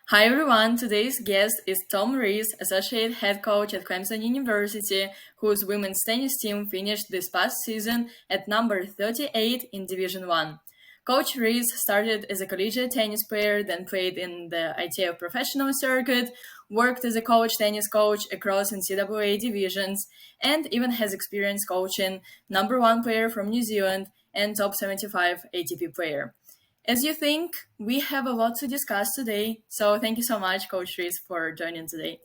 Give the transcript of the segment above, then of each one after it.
Hi everyone, today's guest is Tom Rees, Associate Head Coach at Clemson University, whose women's tennis team finished this past season at number 38 in Division I. Coach Rees started as a collegiate tennis player, then played in the ITF professional circuit, worked as a college tennis coach across NCAA divisions, and even has experience coaching number one player from New Zealand and top-75 ATP player. As you think, we have a lot to discuss today, so thank you so much, Coach Rees, for joining today.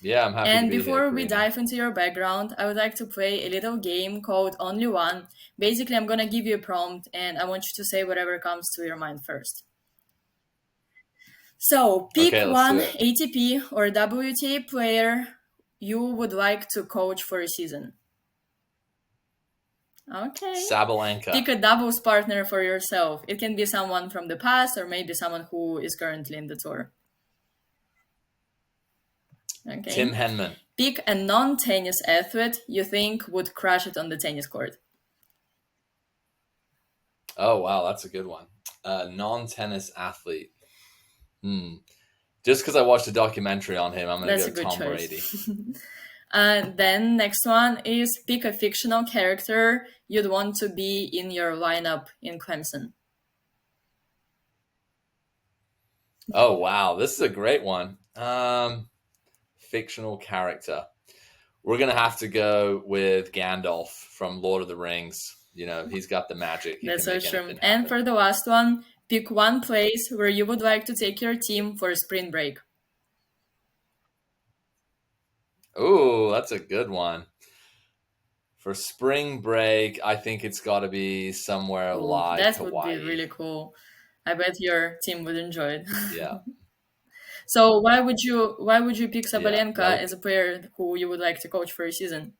Yeah, I'm happy to And be here, before we Karina. dive into your background, I would like to play a little game called Only One. Basically, I'm going to give you a prompt, and I want you to say whatever comes to your mind first. So, pick Okay, let's do one it. ATP or WTA player you would like to coach for a season. Okay. Sabalenka. Pick a doubles partner for yourself. It can be someone from the past or maybe someone who is currently in the tour. Okay. Tim Henman. Pick a non-tennis athlete you think would crush it on the tennis court. Oh, wow, that's a good one. Non-tennis athlete. Just because I watched a documentary on him, I'm going That's to a go good Tom choice. Brady. Then next one is pick a fictional character you'd want to be in your lineup in Clemson. Oh, wow, this is a great one. Fictional character. We're going to have to go with Gandalf from Lord of the Rings. You know, he's got the magic. He That's can so make true. anything And happen. for the last one, pick one place where you would like to take your team for spring break. Ooh, that's a good one. For spring break, I think it's got to be somewhere Ooh, like that would be Hawaii. really cool. I bet your team would enjoy it. Yeah, So why would you pick yeah, that Sabalenka would as be. a player who you would like to coach for a season?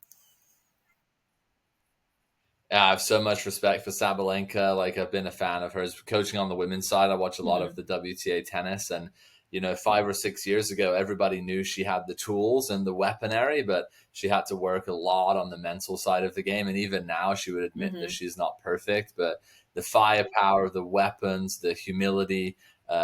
Yeah, I have so much respect for Sabalenka. Like, I've been a fan of hers. Coaching on the women's side, I watch a lot of Mhm. the WTA tennis. And, 5 or 6 years ago, everybody knew she had the tools and the weaponry, but she had to work a lot on the mental side of the game. And even now, she would admit that Mhm. she's not perfect. But the firepower, the weapons, the humility,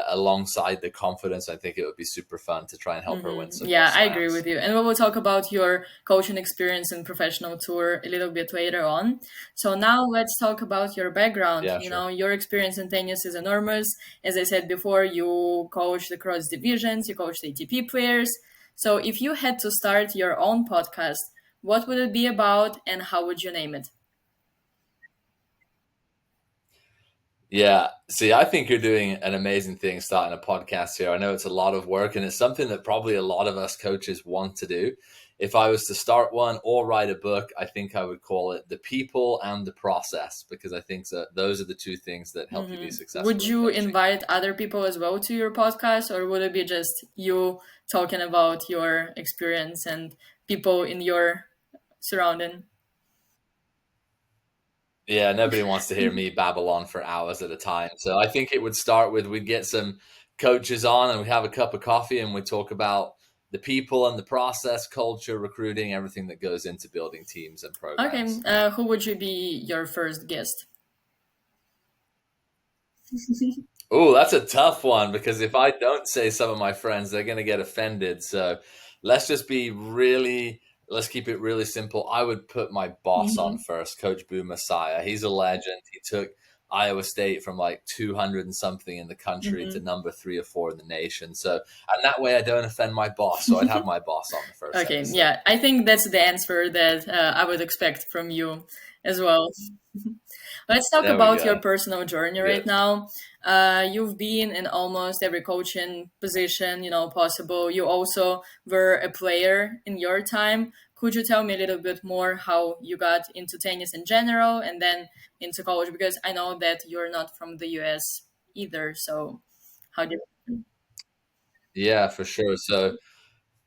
alongside the confidence, I think it would be super fun to try and help her win some more Yeah, I agree slams. with you. And we will talk about your coaching experience and professional tour a little bit later on. So now let's talk about your background. Yeah, sure. Your experience in tennis is enormous. As I said before, you coached across divisions, you coached ATP players. So if you had to start your own podcast, what would it be about and how would you name it? Yeah. See, I think you're doing an amazing thing starting a podcast here. I know it's a lot of work and it's something that probably a lot of us coaches want to do. If I was to start one or write a book, I think I would call it The People and the Process, because I think that those are the two things that help you be Would successful in you coaching. invite other people as well to your podcast, or would it be just you talking about your experience and people in your surrounding? Yeah, nobody wants to hear me babble on for hours at a time. So I think it would start with we'd get some coaches on and we'd have a cup of coffee and we'd talk about the people and the process, culture, recruiting, everything that goes into building teams and Okay, programs. who would you be your first guest? Oh, that's a tough one because if I don't say some of my friends, they're going to get offended. So let's just be really, let's keep it really simple. I would put my boss on Mhm. first, Coach Boo Messiah. He's a legend. He took Iowa State from like 200 and something in the country to Mhm. number 3 or 4 in the nation. So, and that way I don't offend my boss. So I'd have my boss on the first Okay, episode. yeah, I think that's the answer that I would expect from you as well. Let's talk There we about your go. personal journey right Good. now. You've been in almost every coaching position, possible. You also were a player in your time. Could you tell me a little bit more how you got into tennis in general and then into college? Because I know that you're not from the US either. So how did? Yeah, for sure. So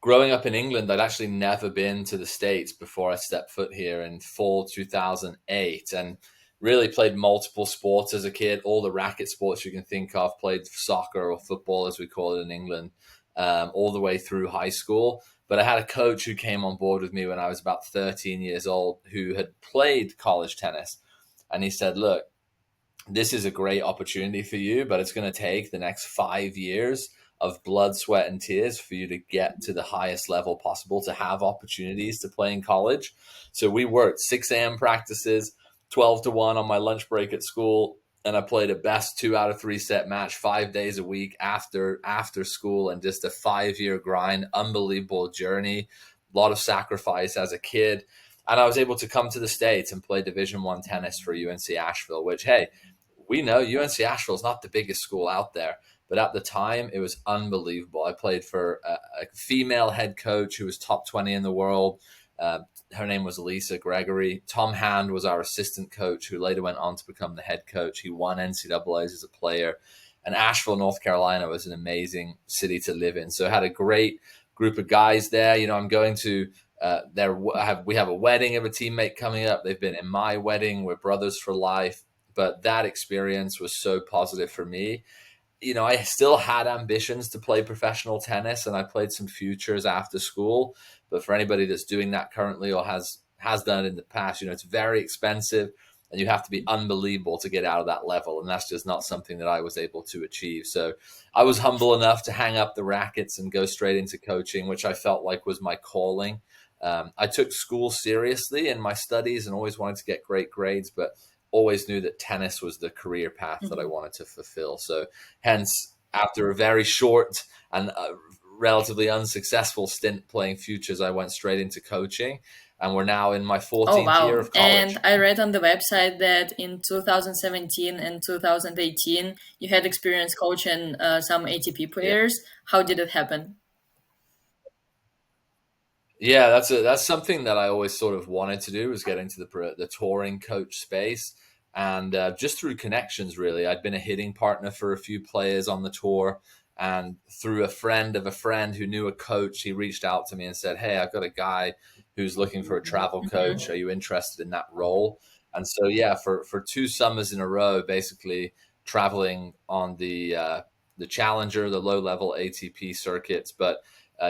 growing up in England, I'd actually never been to the States before I stepped foot here in fall 2008 and really played multiple sports as a kid, all the racket sports you can think of, played soccer or football as we call it in England, all the way through high school. But I had a coach who came on board with me when I was about 13 years old who had played college tennis. And he said, look, this is a great opportunity for you, but it's going to take the next 5 years of blood, sweat, and tears for you to get to the highest level possible to have opportunities to play in college. So we worked 6 a.m. practices, 12 to 1 on my lunch break at school. And I played a best 2 out of 3 set match 5 days a week after school, and just a 5-year grind, unbelievable journey, a lot of sacrifice as a kid. And I was able to come to the States and play Division I tennis for UNC Asheville, which, hey, we know UNC Asheville is not the biggest school out there, but at the time it was unbelievable. I played for a female head coach who was top 20 in the world. Her name was Lisa Gregory. Tom Hand was our assistant coach, who later went on to become the head coach. He won NCAAs as a player. And Asheville, North Carolina was an amazing city to live in. So I had a great group of guys there. You know, I'm going to we have a wedding of a teammate coming up. They've been in my wedding. We're brothers for life. But that experience was so positive for me. You know, I still had ambitions to play professional tennis, and I played some futures after school. But for anybody that's doing that currently or has done it in the past, you know, it's very expensive, and you have to be unbelievable to get out of that level. And that's just not something that I was able to achieve. So I was humble enough to hang up the rackets and go straight into coaching, which I felt like was my calling. I took school seriously in my studies and always wanted to get great grades, but always knew that tennis was the career path that I wanted to fulfill. So hence, after a very short and relatively unsuccessful stint playing futures, I went straight into coaching, and we're now in my 14th year wow. of And college. I read on the website that in 2017 and 2018, you had experience coaching some ATP Yeah. players. How did it happen? Yeah, that's something that I always sort of wanted to do, was get into the touring coach space, and just through connections, really. I'd been a hitting partner for a few players on the tour, and through a friend of a friend who knew a coach, he reached out to me and said, "Hey, I've got a guy who's looking for a travel coach. Hmm. Are you interested in that role?" And so, yeah, for 2 summers in a row, basically traveling on the Challenger, the low level ATP circuits, but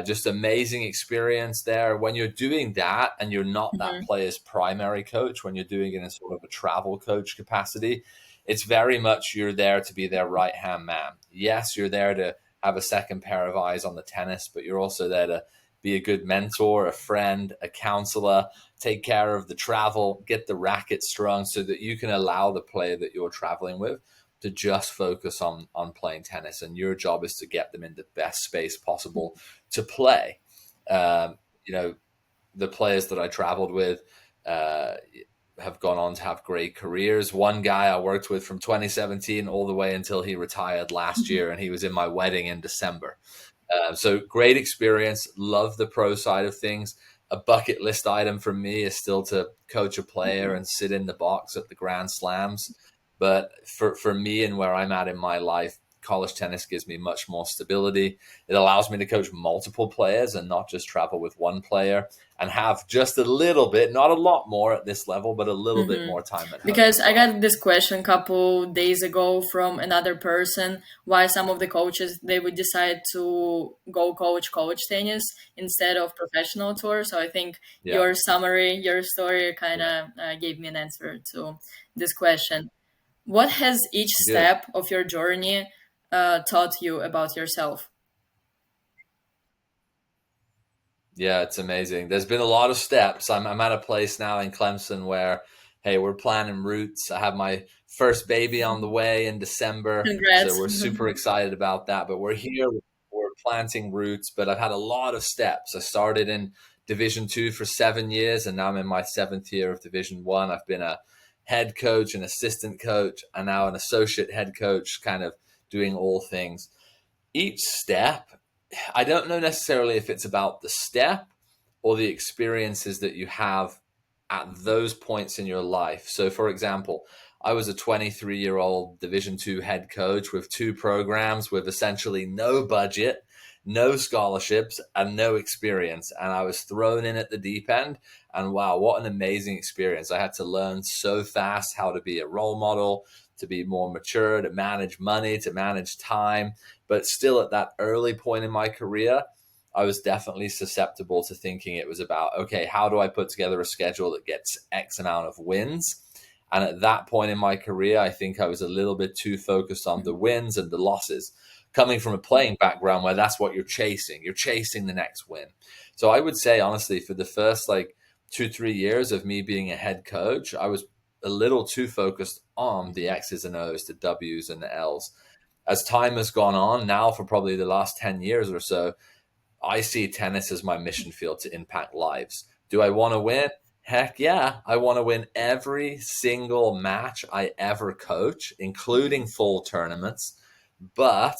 just amazing experience there. When you're doing that and you're not that Hmm. player's primary coach, when you're doing it in sort of a travel coach capacity, it's very much you're there to be their right hand man. Yes, you're there to have a second pair of eyes on the tennis, but you're also there to be a good mentor, a friend, a counselor, take care of the travel, get the racket strung so that you can allow the player that you're traveling with to just focus on playing tennis. And your job is to get them in the best space possible to play. You know, the players that I traveled with uh, have gone on to have great careers. One guy I worked with from 2017 all the way until he retired last year, and he was in my wedding in December. So great experience. Love the pro side of things. A bucket list item for me is still to coach a player and sit in the box at the Grand Slams. But for me and where I'm at in my life, college tennis gives me much more stability. It allows me to coach multiple players and not just travel with one player, and have just a little bit, not a lot more at this level, but a little bit Hmm. more time at home Because as I well. got this question a couple days ago from another person, why some of the coaches they would decide to go coach tennis instead of professional tour. So I think Yeah, your summary, your story kind yeah, of gave me an answer to this question. What has each good. step of your journey taught you about yourself? Yeah, it's amazing. There's been a lot of steps. I'm at a place now in Clemson where, hey, we're planning roots. I have my first baby on the way in December, so Congrats. we're super excited about that. But we're here, we're planting roots. But I've had a lot of steps. I started in Division II for 7 years, and now I'm in my 7th year of Division I. I've been a head coach, an assistant coach, and now an associate head coach, kind of doing all things. Each step, I don't know necessarily if it's about the step or the experiences that you have at those points in your life. So, for example, I was a 23-year-old Division II head coach with 2 programs with essentially no budget, no scholarships, and no experience. And I was thrown in at the deep end. And wow, what an amazing experience. I had to learn so fast how to be a role model, to be more mature, to manage money, to manage time. But still, at that early point in my career, I was definitely susceptible to thinking it was about, okay, how do I put together a schedule that gets X amount of wins? And at that point in my career, I think I was a little bit too focused on the wins and the losses, coming from a playing background where that's what you're chasing. You're chasing the next win. So I would say, honestly, for the first like 2-3 years of me being a head coach, I was a little too focused on the X's and O's, the W's and the L's. As time has gone on, now for probably the last 10 years or so, I see tennis as my mission field to impact lives. Do I want to win? Heck yeah. I want to win every single match I ever coach, including full tournaments. But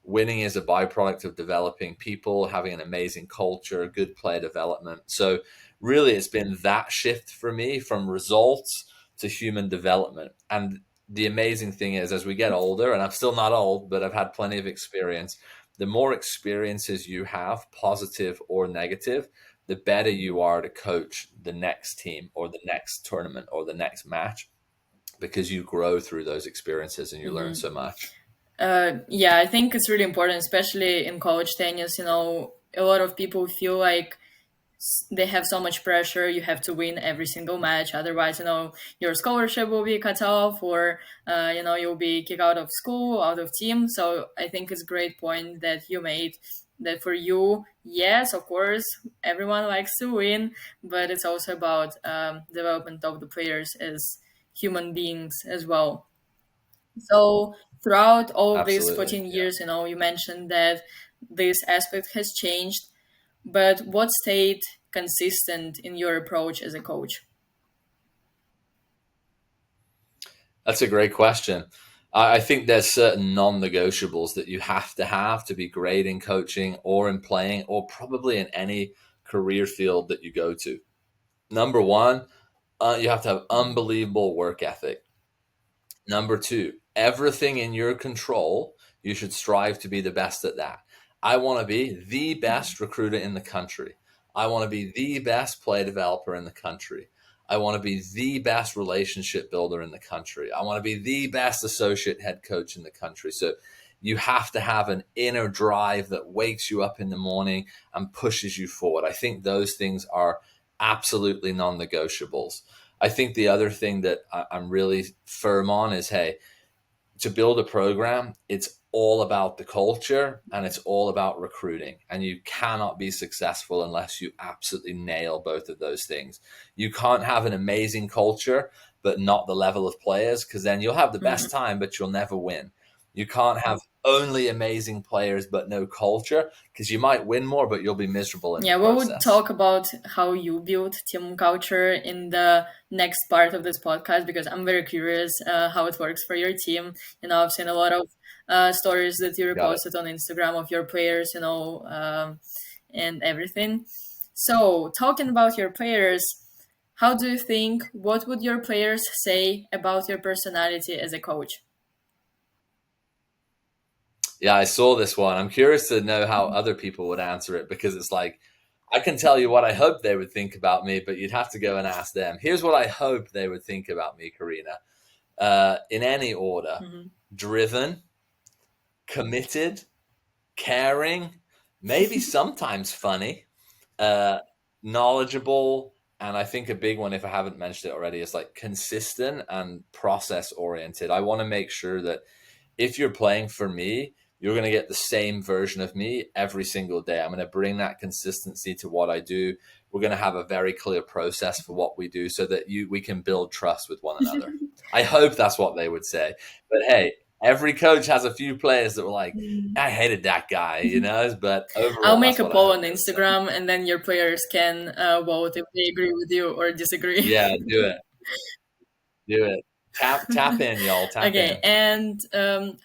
winning is a byproduct of developing people, having an amazing culture, good player development. So really, it's been that shift for me from results to human development. And the amazing thing is, as we get older, and I'm still not old, but I've had plenty of experience, the more experiences you have, positive or negative, the better you are to coach the next team or the next tournament or the next match, because you grow through those experiences and you learn so much. Yeah, I think it's really important, especially in college tennis. A lot of people feel like they have so much pressure. You have to win every single match, otherwise, your scholarship will be cut off, or you'll be kicked out of school, out of team. So I think it's a great point that you made. That for you, yes, of course, everyone likes to win, but it's also about development of the players as human beings as well. So throughout all of these Absolutely. 14 Yeah. years, you mentioned that this aspect has changed, but what stayed consistent in your approach as a coach? That's a great question. I think there's certain non-negotiables that you have to be great in coaching or in playing or probably in any career field that you go to. Number one, you have to have unbelievable work ethic. Number two, everything in your control, you should strive to be the best at that. I want to be the best recruiter in the country. I want to be the best play developer in the country. I want to be the best relationship builder in the country. I want to be the best associate head coach in the country. So you have to have an inner drive that wakes you up in the morning and pushes you forward. I think those things are absolutely non-negotiables. I think the other thing that I'm really firm on is, hey, to build a program, it's all about the culture and it's all about recruiting. And you cannot be successful unless you absolutely nail both of those things. You can't have an amazing culture, but not the level of players, because then you'll have the Mhm. best time, but you'll never win. You can't have only amazing players, but no culture, because you might win more, but you'll be miserable in the Yeah, we would process. talk about how you build team culture in the next part of this podcast, because I'm very curious how it works for your team. I've seen a lot of stories that you Got it. reposted on Instagram of your players, and everything. So, talking about your players, how do you think, what would your players say about your personality as a coach? Yeah, I saw this one. I'm curious to know how other people would answer it, because it's like, I can tell you what I hope they would think about me, but you'd have to go and ask them. Here's what I hope they would think about me, Karina. In any order: Mhm. driven, committed, caring, maybe sometimes funny, uh, knowledgeable, and I think a big one, if I haven't mentioned it already, is like consistent and process oriented. I want to make sure that if you're playing for me, you're going to get the same version of me every single day. I'm going to bring that consistency to what I do. We're going to have a very clear process for what we do so that we can build trust with one another. I hope that's what they would say. But hey, every coach has a few players that were like, I hated that guy, but I'll overall, make that's a what I poll hope on they would say. Instagram, and then your players can vote if they agree with you or disagree. Yeah, do it. Do it. Tap in, y'all. Tap Okay, in. and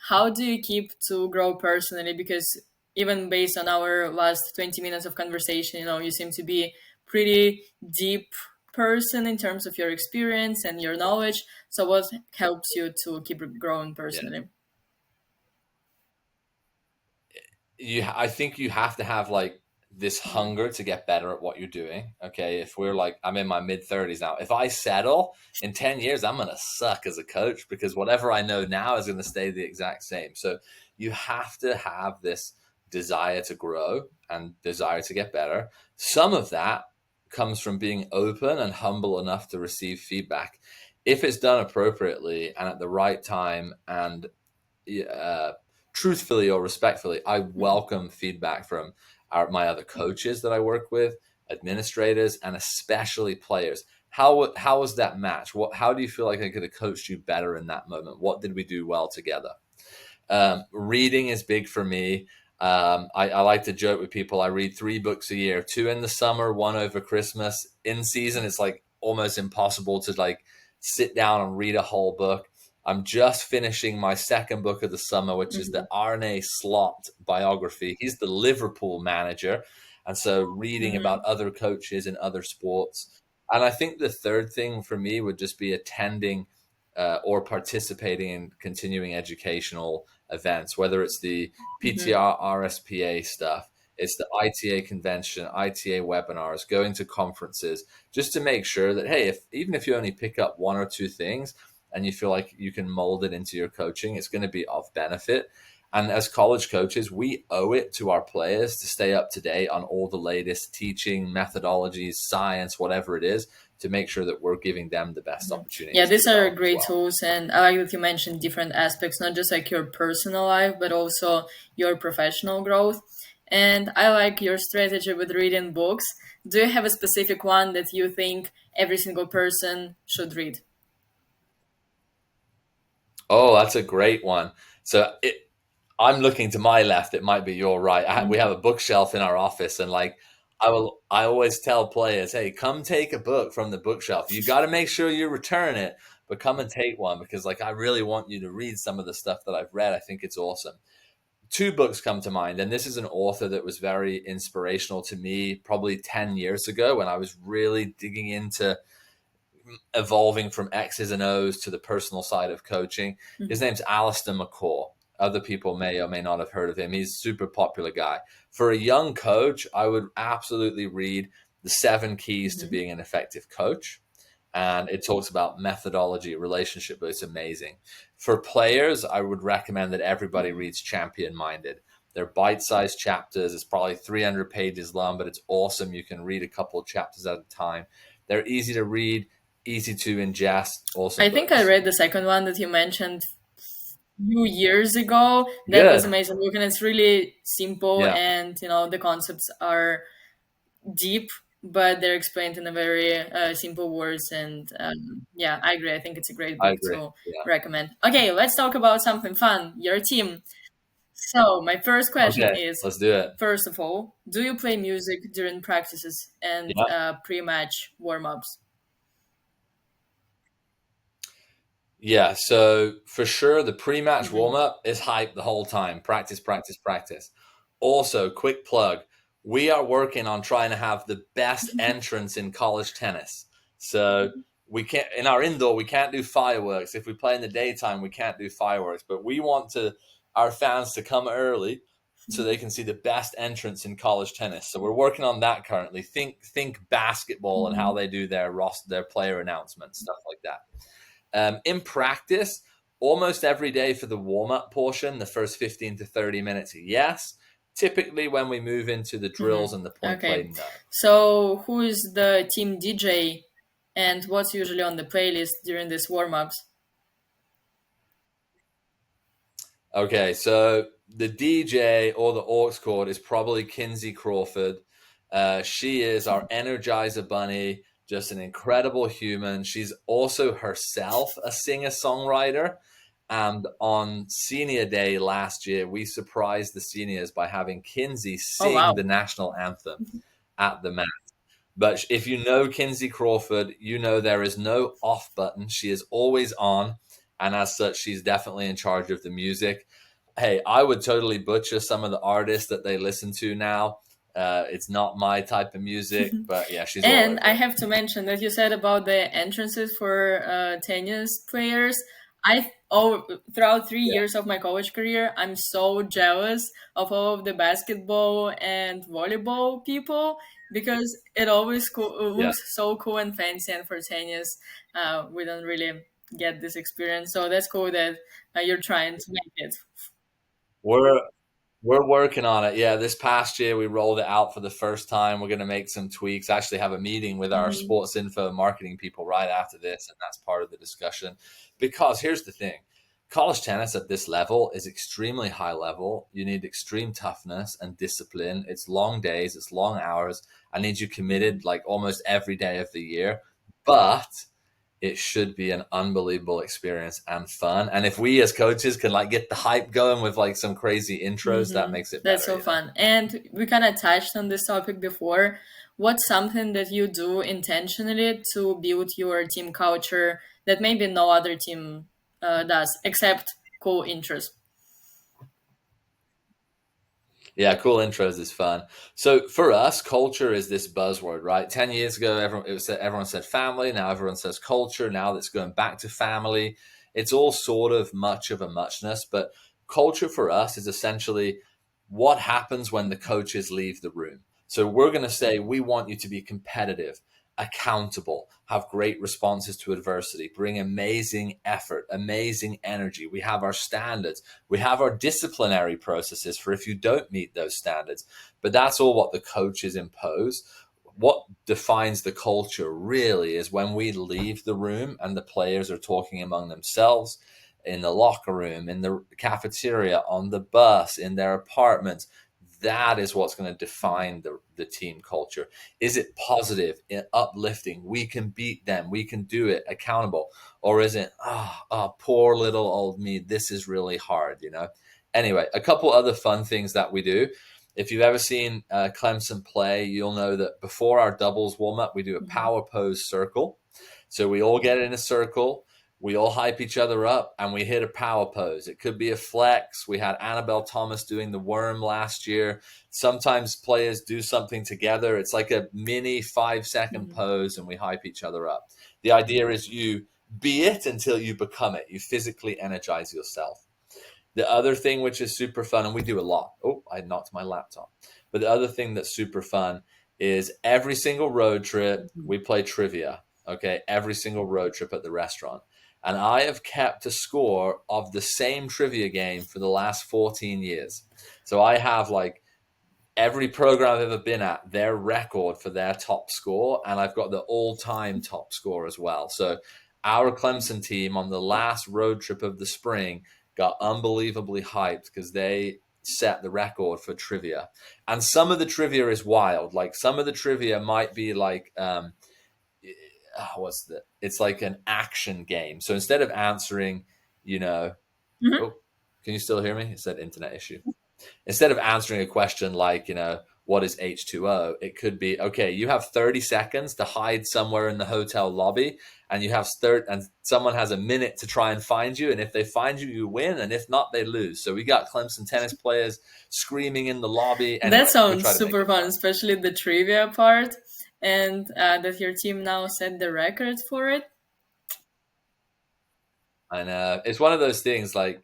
how do you keep to grow personally? Because even based on our last 20 minutes of conversation, you seem to be pretty deep person in terms of your experience and your knowledge. So what helps you to keep growing Yeah. personally? I think you have to have like this Mhm. hunger to get better at what you're doing. Okay. If we're like, I'm in my mid 30s now, if I settle in 10 years, I'm going to suck as a coach, because whatever I know now is going to stay the exact same. So you have to have this desire to grow and desire to get better. Some of that comes from being open and humble enough to receive feedback. if it's done appropriately and at the right time and uh, truthfully or respectfully, I Mhm. welcome feedback from my other coaches that I work with, administrators, and especially players. How was that match? How do you feel like I could have coached you better in that moment? What did we do well together? Reading is big for me. I like to joke with people. I read 3 books a year, 2 in the summer, 1 over Christmas. In season, it's like almost impossible to like sit down and read a whole book. I'm just finishing my second book of the summer, which is the Mhm. Arne Slot biography. He's the Liverpool manager. And so reading about Mhm. other coaches in other sports. And I think the third thing for me would just be attending or participating in continuing educational events, whether it's the Mhm. PTR RSPA stuff, it's the ITA convention, ITA webinars, going to conferences, just to make sure that, hey, if even if you only pick up 1 or 2 things and you feel like you can mold it into your coaching, it's going to be of benefit. And as college coaches, we owe it to our players to stay up to date on all the latest teaching methodologies, science, whatever it is, to make sure that we're giving them the best Mhm. Yeah, opportunities to these are develop as great well. tools, and I like that you mentioned different aspects, not just like your personal life, but also your professional growth. And I like your strategy with reading books. Do you have a specific one that you think every single person should read? Oh, that's a great one. I'm looking to my left. It might be your right. We have Mhm. a bookshelf in our office, and like I always tell players, hey, come take a book from the bookshelf. You got to make sure you return it, but come and take one because like I really want you to read some of the stuff that I've read. I think it's awesome. 2 books come to mind, and this is an author that was very inspirational to me probably 10 years ago when I was really digging into evolving from X's and O's to the personal side of coaching. His Mhm. name's Alistair McCaw. Other people may or may not have heard of him. He's a super popular guy. For a young coach, I would absolutely read The 7 Keys to Mhm. Being an Effective Coach. And it talks about methodology, relationship, but it's amazing. For players, I would recommend that everybody Mhm. reads Champion Minded. They're bite sized chapters. It's probably 300 pages long, but it's awesome. You can read a couple of chapters at a time. They're easy to read, easy to ingest, awesome I think I books. read the second one that you mentioned few years ago. That was Good. amazing book, and it's really simple, Yeah, and the concepts are deep, but they're explained in a very simple words. And yeah, I agree. I think it's a great I book agree. to Yeah. recommend. Okay, let's talk about something fun. Your team. So my first question Okay, is: let's do it. first of all, do you play music during practices and Yeah. pre-match warm-ups? Yeah, so for sure, the pre-match Hmm. warm-up is hype the whole time. Practice, practice, practice. Also, quick plug, we are working on trying to have the best entrance in college tennis. So we can't in our indoor, we can't do fireworks. If we play in the daytime, we can't do fireworks. But we want to our fans to come early so they can see the best entrance in college tennis. So we're working on that currently. Think basketball and how Hmm. they do their player announcements, stuff like that. In practice, almost every day for the warm up portion, the first 15 to 30 minutes, yes. Typically, when we move into the Hmm. drills and the point play, Okay. no. So who is the team DJ, and what's usually on the playlist during these warm-ups? Okay, so the DJ or the aux cord is probably Kinsey Crawford. She is our Energizer Bunny, just an incredible human. She's also herself a singer songwriter. And on senior day last year, we surprised the seniors by having Kinsey Oh sing wow. the national anthem at the match. But if you know Kinsey Crawford, you know there is no off button. She is always on. And as such, she's definitely in charge of the music. Hey, I would totally butcher some of the artists that they listen to now. It's not my type of music, but yeah, she's all And over I it. have to mention that you said about the entrances for tennis players. Throughout three Yeah, years of my college career, I'm so jealous of all of the basketball and volleyball people because it always yeah. looks so cool and fancy. And for tennis, we don't really get this experience. So that's cool that you're trying to make it. We're We're working on it. Yeah, this past year we rolled it out for the first time. We're going to make some tweaks. I actually have a meeting with our Mhm. sports info and marketing people right after this, and that's part of the discussion. Because here's the thing. College tennis at this level is extremely high level. You need extreme toughness and discipline. It's long days, it's long hours. I need you committed like almost every day of the year. But it should be an unbelievable experience and fun. And if we as coaches can like get the hype going with like some crazy intros, that makes it That's better, so you know? fun. And we kind of touched on this topic before. What's something that you do intentionally to build your team culture that maybe no other team does, except cool interest? Yeah, cool intros is fun. So for us, culture is this buzzword, right? 10 years ago, everyone said family. Now everyone says culture. Now that's going back to family. It's all sort of much of a muchness, but culture for us is essentially what happens when the coaches leave the room. So we're going to say, we want you to be competitive, accountable, have great responses to adversity, bring amazing effort, amazing energy. We have our standards. We have our disciplinary processes for if you don't meet those standards. But that's all what the coaches impose. What defines the culture really is when we leave the room and the players are talking among themselves in the locker room, in the cafeteria, on the bus, in their apartments. That is what's going to define the team culture. Is it positive, uplifting? We can beat them. We can do it. Accountable, or is it poor little old me? This is really hard, you know. Anyway, a couple other fun things that we do. If you've ever seen Clemson play, you'll know that before our doubles warm up, we do a Mhm. power pose circle. So we all get in a circle, we all hype each other up, and we hit a power pose. It could be a flex. We had Annabelle Thomas doing the worm last year. Sometimes players do something together. It's like a mini 5-second Mhm. pose, and we hype each other up. The idea is you be it until you become it. You physically energize yourself. The other thing which is super fun, and we do a lot. Oh, I knocked my laptop. But the other thing that's super fun is every single road trip Mhm. we play trivia. Okay, every single road trip at the restaurant. And I have kept a score of the same trivia game for the last 14 years. So I have like every program I've ever been at, their record for their top score, and I've got the all-time top score as well. So our Clemson team on the last road trip of the spring got unbelievably hyped because they set the record for trivia. And some of the trivia is wild. Like some of the trivia might be like what's the it's like an action game. So instead of answering, you know, Mhm. oh, can you still hear me? It said internet issue. Instead of answering a question like, you know, what is H2O? It could be, okay, you have 30 seconds to hide somewhere in the hotel lobby, and and someone has a minute to try and find you. And if they find you, you win. And if not, they lose. So we got Clemson tennis players screaming in the lobby. That Anyway, we sounds try to make super it fun, fun. especially the trivia part, and that your team now set the record for it. And it's one of those things like,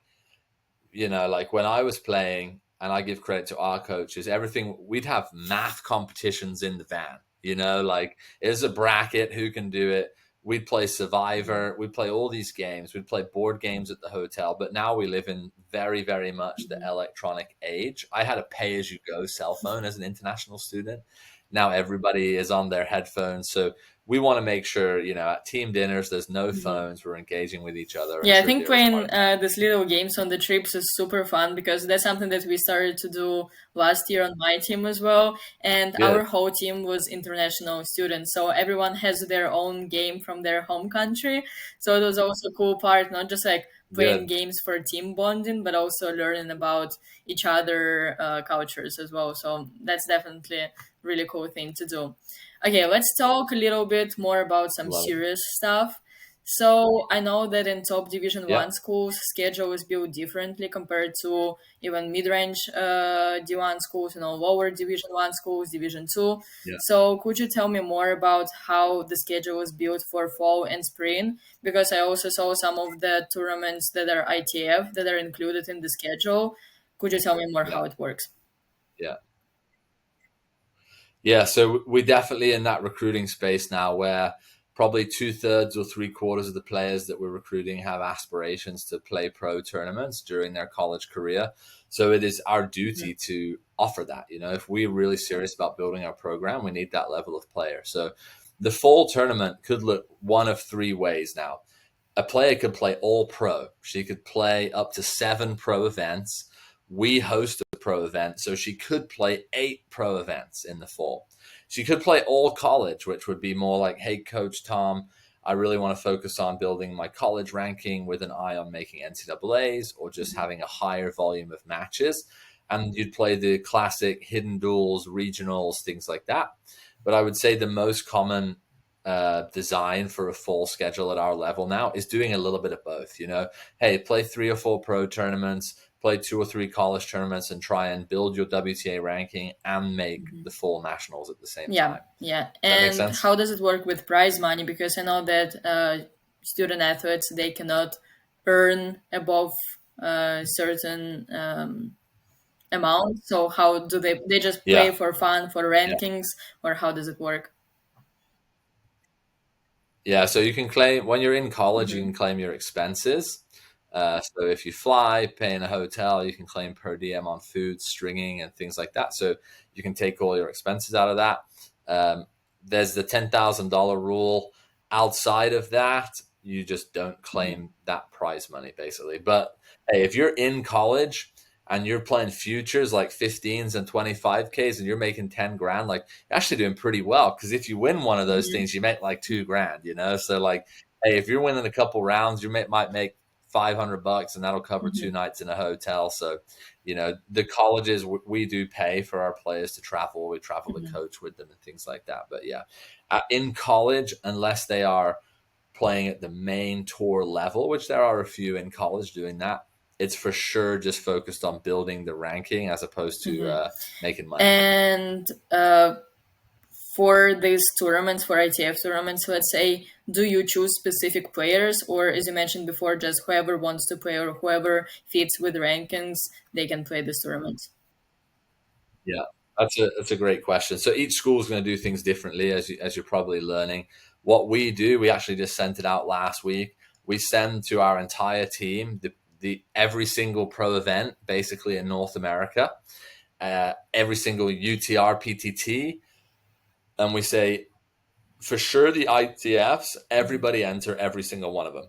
you know, like when I was playing, and I give credit to our coaches, everything we'd have math competitions in the van, you know, like is a bracket, who can do it. We'd play Survivor, we'd play all these games, we'd play board games at the hotel. But now we live in very, very much the Mhm. electronic age. I had a pay as you go cell phone as an international student. Now everybody is on their headphones. So we want to make sure, you know, at team dinners, there's no Mhm. phones, we're engaging with each other, and Yeah, I think trivia is part playing of that. these little games on the trips is super fun because that's something that we started to do last year on my team as well. And our Good, whole team was international students, so everyone has their own game from their home country. So it was also a cool part, not just like playing good. games for team bonding, but also learning about each other cultures as well. So that's definitely a really cool thing to do. Okay, let's talk a little bit more about some Love it. serious stuff. So I know that in top Division Yeah. One schools, schedule is built differently compared to even mid-range D1 schools, you know, lower Division One schools, Division Two. Yeah. So could you tell me more about how the schedule is built for fall and spring? Because I also saw some of the tournaments that are ITF that are included in the schedule. Could you tell me more Yeah. how it works? Yeah. Yeah. So we're definitely in that recruiting space now where probably 2/3 or 3/4 of the players that we're recruiting have aspirations to play pro tournaments during their college career. So it is our duty to offer that. If we're really serious about building our program, we need that level of player. So the fall tournament could look one of three ways now. A player could play all pro. She could play up to 7 pro events. We host a pro event, so she could play 8 pro events in the fall. She could play all college, which would be more like, hey, Coach Tom, I really want to focus on building my college ranking with an eye on making NCAAs or just having a higher volume of matches. And you'd play the classic hidden duels, regionals, things like that. But I would say the most common design for a fall schedule at our level now is doing a little bit of both. Hey, play 3 or 4 pro tournaments, play 2 or 3 college tournaments, and try and build your WTA ranking and make the fall nationals at the same time. Yeah. That makes And sense? how does it work with prize money? Because I know that student athletes, they cannot earn above a certain amount. So how do they just play Yeah. for fun, for rankings, or how does it work? Yeah, so you can claim when you're in college, you can claim your expenses. So if you fly, pay in a hotel, you can claim per diem on food, stringing, and things like that. So you can take all your expenses out of that. There's the $10,000 rule. Outside of that, you just don't claim that prize money, basically. But hey, if you're in college and you're playing futures like 15s and 25Ks and you're making 10 grand, like you're actually doing pretty well. Because if you win one of those things, you make like 2 grand, So like, hey, if you're winning a couple rounds, you might make $500 and that'll cover 2 nights in a hotel. So, the colleges, we do pay for our players to travel. We travel to coach with them and things like that. But yeah, in college, unless they are playing at the main tour level, which there are a few in college doing that, it's for sure just focused on building the ranking as opposed to making money. And for these tournaments, for ITF tournaments, let's say, do you choose specific players, or as you mentioned before, just whoever wants to play or whoever fits with rankings, they can play this tournament? Yeah, that's a great question. So each school is going to do things differently, as you're probably learning. What we do, we actually just sent it out last week. We send to our entire team the every single pro event, basically in North America, every single UTR PTT, and we say for sure the ITFs, everybody enter every single one of them.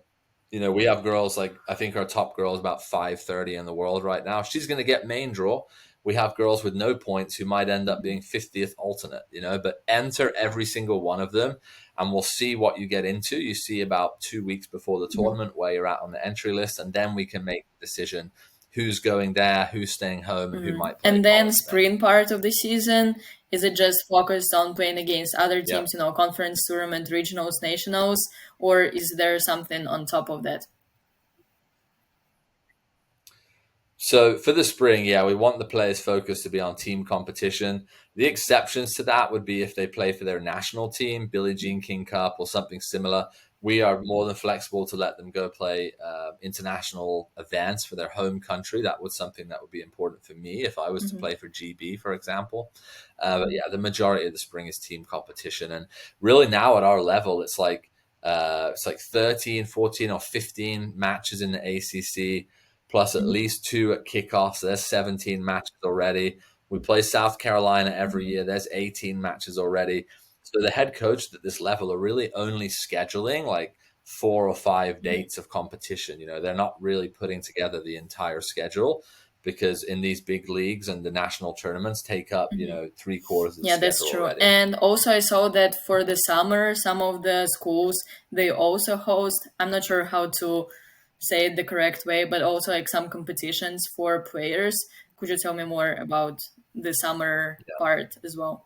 We have girls like, I think our top girl is about 530 in the world right now. She's going to get main draw. We have girls with no points who might end up being 50th alternate, but enter every single one of them and we'll see what you get into. You see about 2 weeks before the tournament where you're at on the entry list, and then we can make the decision who's going there, who's staying home, and who might play. And then college spring part of the season, is it just focused on playing against other Yeah. teams, conference tournament, regionals, nationals, or is there something on top of that? So for the spring, yeah, we want the players' focus to be on team competition. The exceptions to that would be if they play for their national team, Billie Jean King Cup or something similar. We are more than flexible to let them go play international events for their home country. That was something that would be important for me if I was to play for GB, for example. But yeah, the majority of the spring is team competition. And really now at our level, it's like 13, 14 or 15 matches in the ACC, plus at least 2 at kickoff. So there's 17 matches already. We play South Carolina every year. There's 18 matches already. So the head coach at this level are really only scheduling like 4 or 5 dates of competition. They're not really putting together the entire schedule, because in these big leagues and the national tournaments take up, 3/4 of the Yeah, that's schedule true. already. And also I saw that for the summer, some of the schools, they also host, I'm not sure how to say it the correct way, but also like some competitions for players. Could you tell me more about the summer part as well?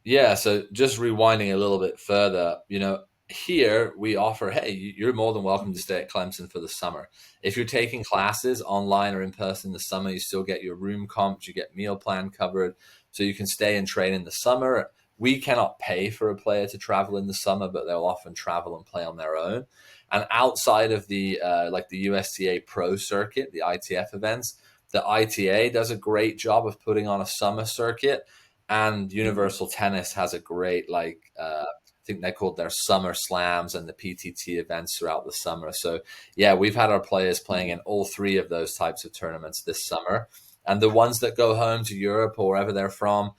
Yeah, so just rewinding a little bit further, here we offer, hey, you're more than welcome to stay at Clemson for the summer. If you're taking classes online or in person in the summer, you still get your room comps, you get meal plan covered, so you can stay and train in the summer. We cannot pay for a player to travel in the summer, but they'll often travel and play on their own. And outside of the like the USTA Pro Circuit, the ITF events, the ITA does a great job of putting on a summer circuit. And Hmm. Universal Tennis has a great, like, I think they called their summer slams and the PTT events throughout the summer. So yeah, we've had our players playing in all three of those types of tournaments this summer. And the ones that go home to Europe or wherever they're from,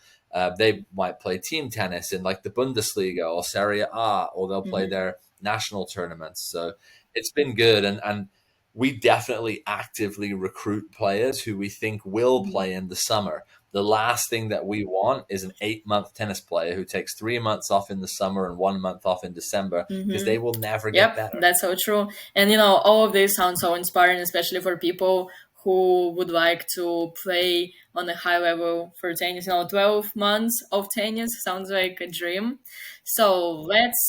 they might play team tennis in like the Bundesliga or Serie A, or they'll play Hmm. their national tournaments. So it's been good. And we definitely actively recruit players who we think will play in the summer. The last thing that we want is an 8-month tennis player who takes 3 months off in the summer and 1 month off in December, because Hmm. they will never get Yep, better. that's so true. And all of this sounds so inspiring, especially for people who would like to play on a high level for tennis. 12 months of tennis sounds like a dream. So let's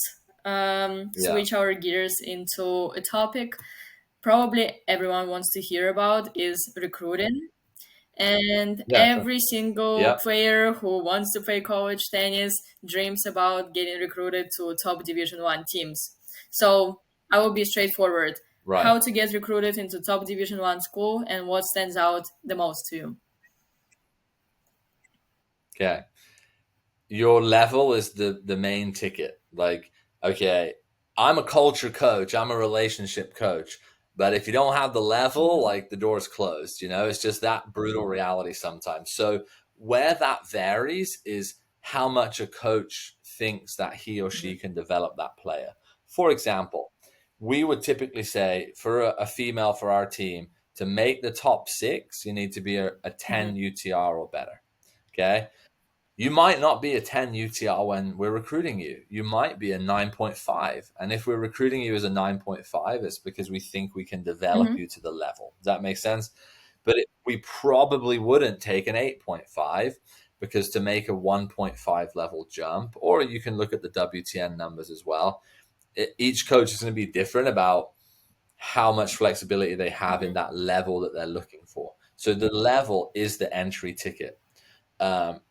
Yeah. switch our gears into a topic probably everyone wants to hear about is recruiting. And Yeah, sure. every single Yeah. player who wants to play college tennis dreams about getting recruited to top Division I teams. So I will be straightforward. Right. How to get recruited into top Division I school and what stands out the most to you? Okay. Your level is the main ticket. Like, okay, I'm a culture coach, I'm a relationship coach, but if you don't have the level, Hmm. like, the door's closed. It's just that brutal reality sometimes. So where that varies is how much a coach thinks that he or she Hmm. can develop that player. For example, we would typically say for a female for our team, to make the top six, you need to be a 10 Hmm. UTR or better. Okay. You might not be a 10 UTR when we're recruiting you. You might be a 9.5. And if we're recruiting you as a 9.5, it's because we think we can develop Hmm. you to the level. Does that make sense? But we probably wouldn't take an 8.5, because to make a 1.5 level jump, or you can look at the WTN numbers as well, each coach is going to be different about how much flexibility they have in Hmm. that level that they're looking for. So the level is the entry ticket. Um,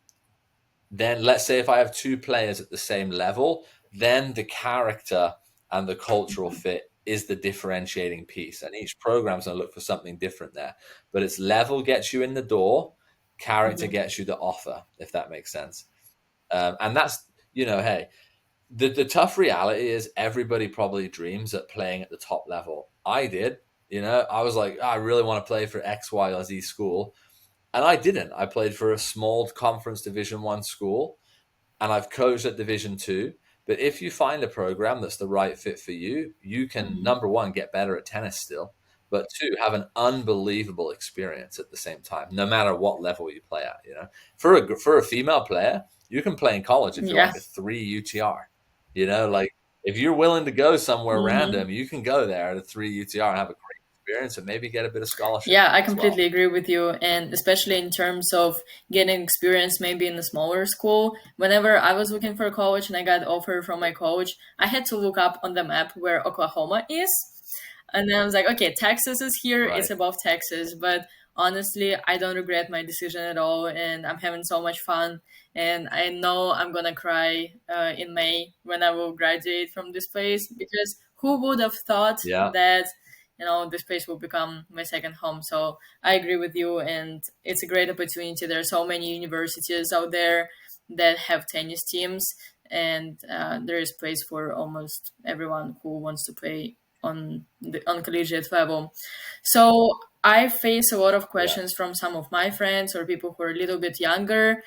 then let's say if I have two players at the same level, then the character and the cultural fit is the differentiating piece. And each program's going to look for something different there. But it's level gets you in the door, character Hmm. gets you the offer, if that makes sense. And that's, hey, the tough reality is everybody probably dreams at playing at the top level. I did. I was like, I really want to play for X, Y, or Z school. And I didn't. I played for a small conference Division I school, and I've coached at Division II. But if you find a program that's the right fit for you, you can, Hmm. number one, get better at tennis still, but two, have an unbelievable experience at the same time, no matter what level you play at. For a female player, you can play in college if you're Yeah. like a 3 UTR. Like, if you're willing to go somewhere Hmm. random, you can go there at a 3 UTR and have a great experience and maybe get a bit of scholarship Yeah, I money as well. completely agree with you. And especially in terms of getting experience maybe in a smaller school, whenever I was looking for college and I got offer from my coach, I had to look up on the map where Oklahoma is. And then I was like, okay, Texas is here, it's Right. above Texas. But honestly, I don't regret my decision at all. And I'm having so much fun. And I know I'm going to cry in May when I will graduate from this place because who would have thought Yeah. that this place will become my second home. So I agree with you, and it's a great opportunity. There are so many universities out there that have tennis teams, and there is place for almost everyone who wants to play on collegiate level. So I face a lot of Yeah. questions from some of my friends or people who are a little bit younger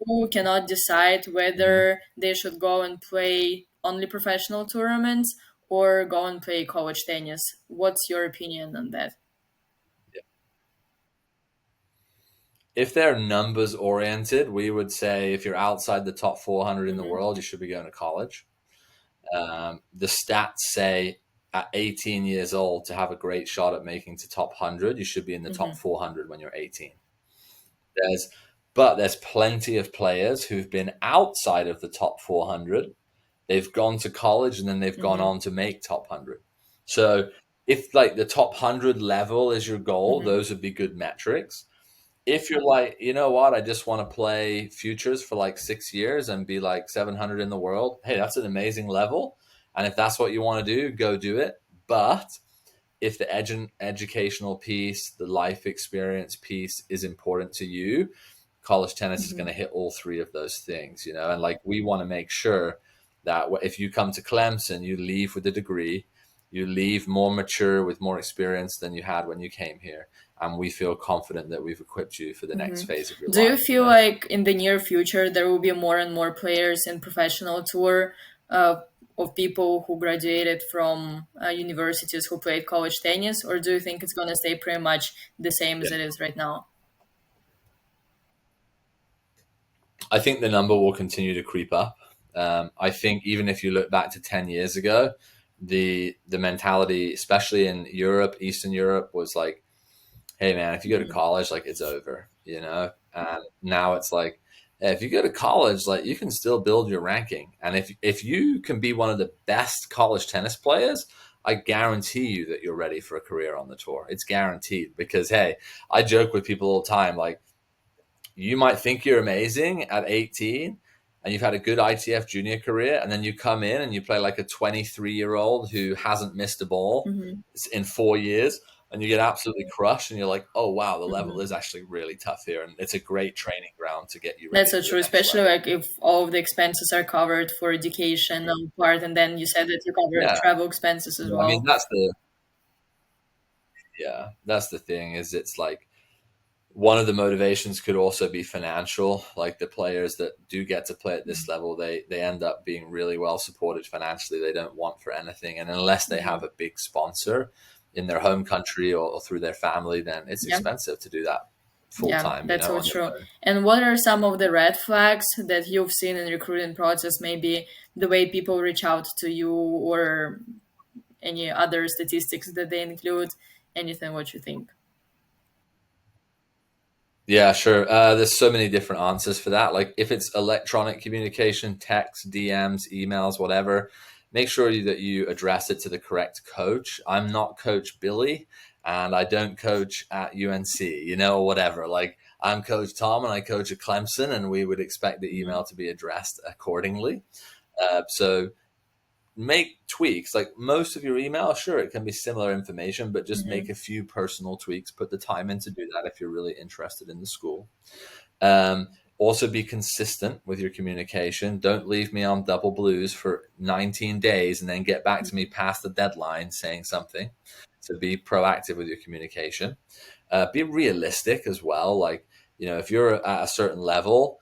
who cannot decide Mhm. whether they should go and play only professional tournaments or go and play college tennis. What's your opinion on that? If they're numbers oriented, we would say if you're outside the top 400 in the Hmm. world, you should be going to college. The stats say at 18 years old, to have a great shot at making to top 100, you should be in the top Hmm. 400 when you're 18. There's, but there's plenty of players who've been outside of the top 400. They've gone to college and then they've gone Hmm. on to make top 100. So if like the top 100 level is your goal, Hmm. those would be good metrics. If you're like, you know what, I just want to play futures for like 6 years and be like 700 in the world, hey, that's an amazing level. And if that's what you want to do, go do it. But if the educational piece, the life experience piece is important to you, college tennis is going Mhm. to hit all three of those things, and like we want to make sure that if you come to Clemson, you leave with a degree, you leave more mature with more experience than you had when you came here. And we feel confident that we've equipped you for the next Mhm. phase of your Do you life. feel like in the near future there will be more and more players in professional tour of people who graduated from universities who played college tennis, or do you think it's going to stay pretty much the same Yeah. as it is right now? I think the number will continue to creep up. I think even if you look back to 10 years ago, the mentality, especially in Europe, Eastern Europe, was like, hey man, if you go to Mhm. college, like it's over. And now it's like, yeah, if you go to college, like you can still build your ranking. And if you can be one of the best college tennis players, I guarantee you that you're ready for a career on the tour. It's guaranteed because hey, I joke with people all the time, like you might think you're amazing at 18 and you've had a good ITF junior career, and then you come in and you play like a 23-year-old who hasn't missed a ball Mhm. in 4 years, and you get absolutely crushed and you're like, oh wow, the level Mhm. is actually really tough here, and it's a great training ground to get you That's ready so for the true, next especially level. like if all of the expenses are covered for education part, and then you said that you cover Yeah, travel expenses as I mean well. that's the thing, is it's like one of the motivations could also be financial. Like the players that do get to play at this level, they end up being really well supported financially. They don't want for anything, and unless they have Mhm. a big sponsor in their home country or through their family, then it's Yeah. expensive to do that full Yeah, time, that's so on your true. own. And what are some of the red flags that you've seen in recruiting process? Maybe the way people reach out to you, or any other statistics that they include? Anything what you think? Yeah, sure. There's so many different answers for that. Like if it's electronic communication, text, DMs, emails, whatever, make sure that you address it to the correct coach. I'm not Coach Billy, and I don't coach at UNC, or whatever. Like I'm Coach Tom and I coach at Clemson, and we would expect the Mhm. email to be addressed accordingly. So make tweaks. Like most of your email, sure, it can be similar information, but just make Mhm. a few personal tweaks. Put the time in to do that if you're really interested in the school. Um, Also, be consistent with your communication. Don't leave me on double blues for 19 days and then get back to me past the deadline saying something. So be proactive with your communication. Be realistic as well. Like, if you're at a certain level,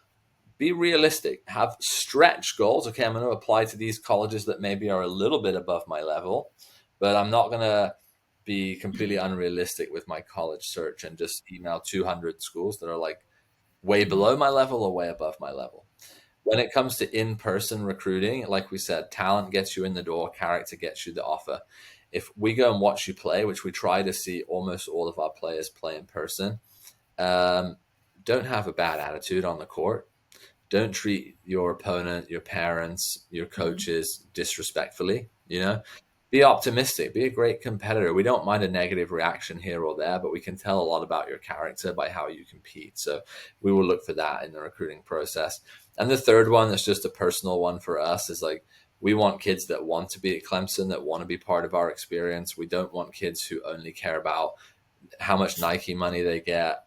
be realistic. Have stretch goals. Okay, I'm going to apply to these colleges that maybe are a little bit above my level, but I'm not going to be completely Mhm. unrealistic with my college search and just email 200 schools that are like way Mhm. below my level or way above my level. When it comes to in-person recruiting, like we said, talent gets you in the door, character gets you the offer. If we go and watch you play, which we try to see almost all of our players play in person, um, don't have a bad attitude on the court. Don't treat your opponent, your parents, your Mhm. coaches disrespectfully. Be optimistic, be a great competitor. We don't mind a negative reaction here or there, but we can tell a lot about your character by how you compete. So we will look for that in the recruiting process. And the third one that's just a personal one for us is like, we want kids that want to be at Clemson, that want to be part of our experience. We don't want kids who only care about how much Nike money they get,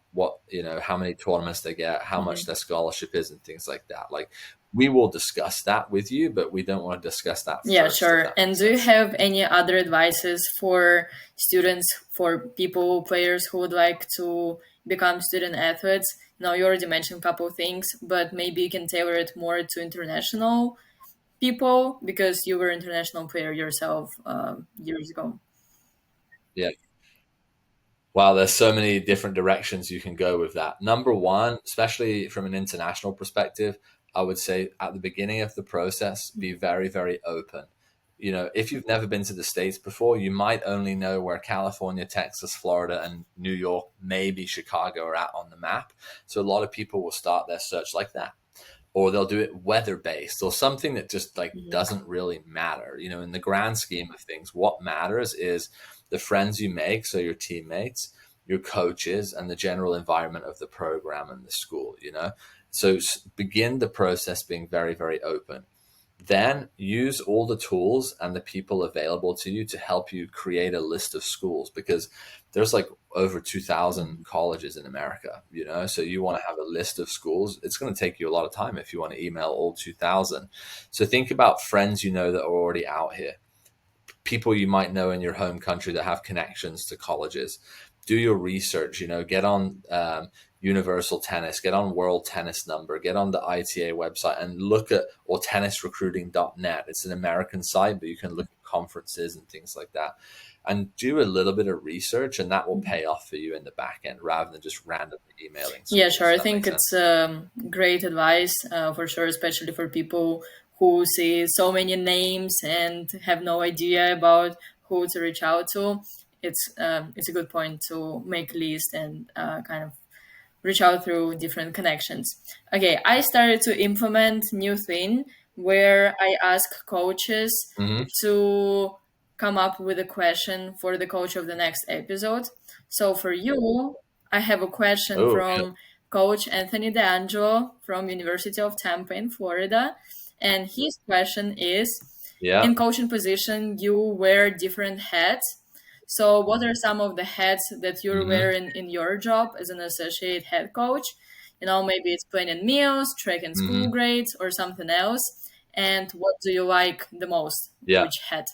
how many tournaments they get, how much Mhm. their scholarship is, and things like that. Like we will discuss that with you, but we don't want to discuss that Yeah, first, if sure. that And makes do you sense. have any other advices for students, for people, players who would like to become student athletes? Now, you already mentioned a couple of things, but maybe you can tailor it more to international people because you were an international player yourself years ago. Yeah. Wow, there's so many different directions you can go with that. Number one, especially from an international perspective, I would say at the beginning of the process, be very, very open. If you've never been to the States before, you might only know where California, Texas, Florida, and New York, maybe Chicago are at on the map. So a lot of people will start their search like that, or they'll do it weather based or something that just like Mhm. doesn't really matter. In the grand scheme of things, what matters is the friends you make, so your teammates, your coaches, and the general environment of the program and the school. So begin the process being very, very open. Then use all the tools and the people available to you to help you create a list of schools, because there's like over 2,000 colleges in America, so you want to have a list of schools. It's going to take you a lot of time if you want to email all 2,000. So think about friends that are already out here, people you might know in your home country that have connections to colleges. Do your research, get on Universal Tennis, get on World Tennis Number, get on the ITA website and look at, or tennisrecruiting.net. It's an American site, but you can look at conferences and things like that, and do a little bit of research, and that will pay off for you in the back end rather than just randomly emailing schools. Yeah, sure. I think it's great advice for sure, especially for people who see so many names and have no idea about who to reach out to. It's a good point to make a list and kind of reach out through different connections. Okay, I started to implement new thing where I ask coaches Mm-hmm. to come up with a question for the coach of the next episode. So for you, I have a question Oh, from Coach Anthony DeAngelo from University of Tampa in Florida. And his question is, yeah. in coaching position, you wear different hats. So, what are some of the hats that you're Mm-hmm. wearing in your job as an associate head coach? Maybe it's planning meals, tracking school Mm-hmm. grades, or something else. And what do you like the most? Yeah. Which hat?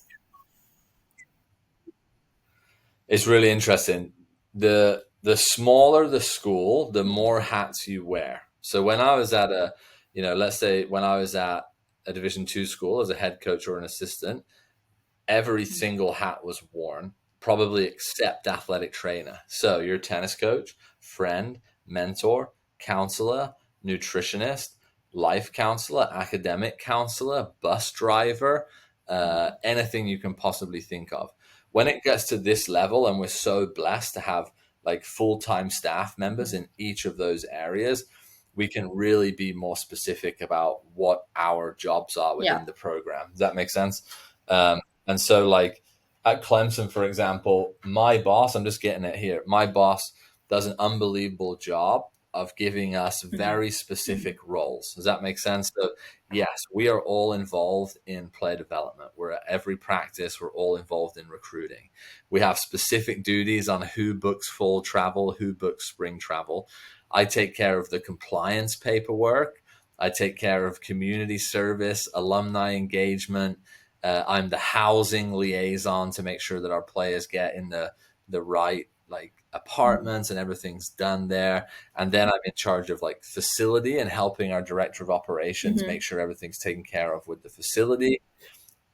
It's really interesting. The smaller the school, the more hats you wear. So when I was at let's say when I was at a Division II school as a head coach or an assistant, every single hat was worn, probably except athletic trainer. So your tennis coach, friend, mentor, counselor, nutritionist, life counselor, academic counselor, bus driver, anything you can possibly think of. When it gets to this level, and we're so blessed to have like full-time staff members in each of those areas, we can really be more specific about what our jobs are Yeah. within the program. Does that make sense? And so, like at Clemson, for example, my boss, I'm just getting it here, my boss does an unbelievable job of giving us very specific roles. Does that make sense? So, yes, we are all involved in player development. We're at every practice, we're all involved in recruiting. We have specific duties on who books fall travel, who books spring travel. I take care of the compliance paperwork. I take care of community service, alumni engagement. I'm the housing liaison to make sure that our players get in the right like apartments and everything's done there. And then I'm in charge of like facility and helping our director of operations Mm-hmm. make sure everything's taken care of with the facility,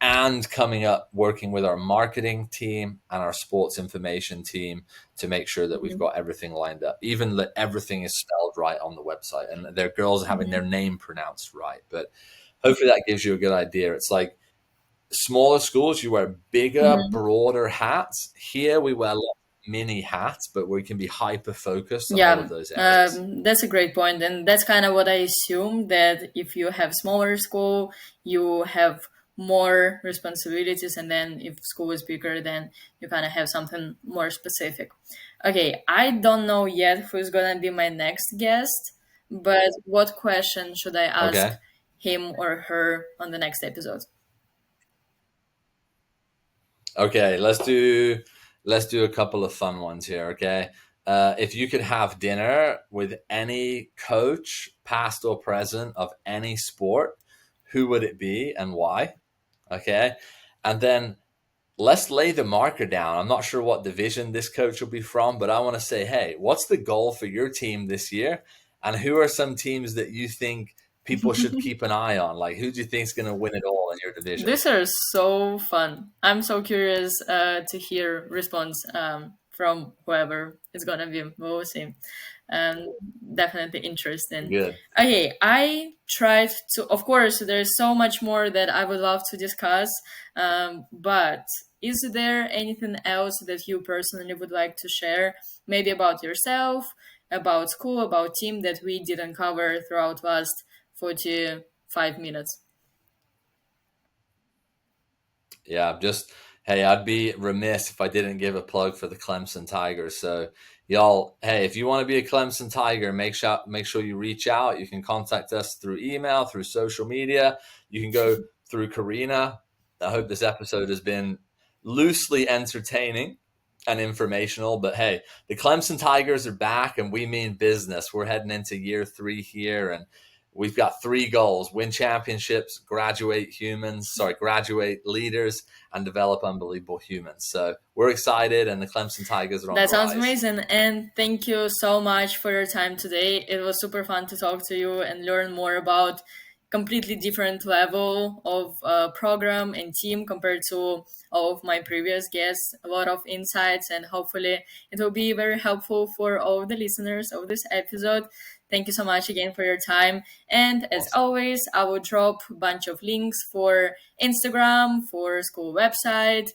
and coming up working with our marketing team and our sports information team to make sure that we've got everything lined up, even that everything is spelled right on the website and their girls having their name pronounced right. But hopefully that gives you a good idea. It's like smaller schools, you wear bigger, Mm-hmm. broader hats. Here we wear mini hats, but we can be hyper focused on all of Yeah, those areas. that's a great point, and that's kind of what I assume, that if you have smaller school, you have more responsibilities, and then if school is bigger, then you kind of have something more specific. Okay, I don't know yet who's gonna be my next guest, but what question should I ask Okay. him or her on the next episode? Okay, let's do a couple of fun ones here, okay? If you could have dinner with any coach, past or present, of any sport, who would it be and why? Okay. And then let's lay the marker down. I'm not sure what division this coach will be from, but I want to say, hey, what's the goal for your team this year? And who are some teams that you think people should keep an eye on? Like, who do you think is going to win it all in your division? These are so fun. I'm so curious to hear response from whoever is gonna be. We'll see. Um, Definitely interesting. Good. Okay, I tried to. Of course, there's so much more that I would love to discuss. But is there anything else that you personally would like to share? Maybe about yourself, about school, about team that we didn't cover throughout last 45 minutes. Yeah, just hey, I'd be remiss if I didn't give a plug for the Clemson Tigers. So y'all, hey, if you want to be a Clemson Tiger, make sure you reach out. You can contact us through email, through social media. You can go through Karina. I hope this episode has been loosely entertaining and informational. But hey, the Clemson Tigers are back, and we mean business. We're heading into year 3 here, and we've got 3 goals: win championships, graduate leaders, and develop unbelievable humans. So we're excited, and the Clemson Tigers are on That the sounds rise. amazing. And thank you so much for your time today. It was super fun to talk to you and learn more about completely different level of program and team compared to all of my previous guests. A lot of insights, and hopefully it will be very helpful for all the listeners of this episode. Thank you so much again for your time. And as Awesome. always, I will drop a bunch of links for Instagram, for school website,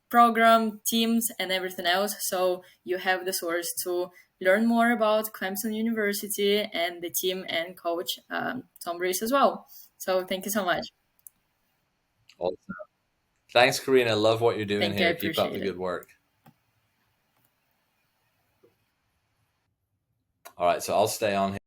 program, teams, and everything else. So you have the source to learn more about Clemson University and the team and coach Tom Rees as well. So thank you so much. Awesome. Thanks, Karina. Love what you're doing Thank you. I here. Keep up the appreciate it. good work. All right, so I'll stay on here.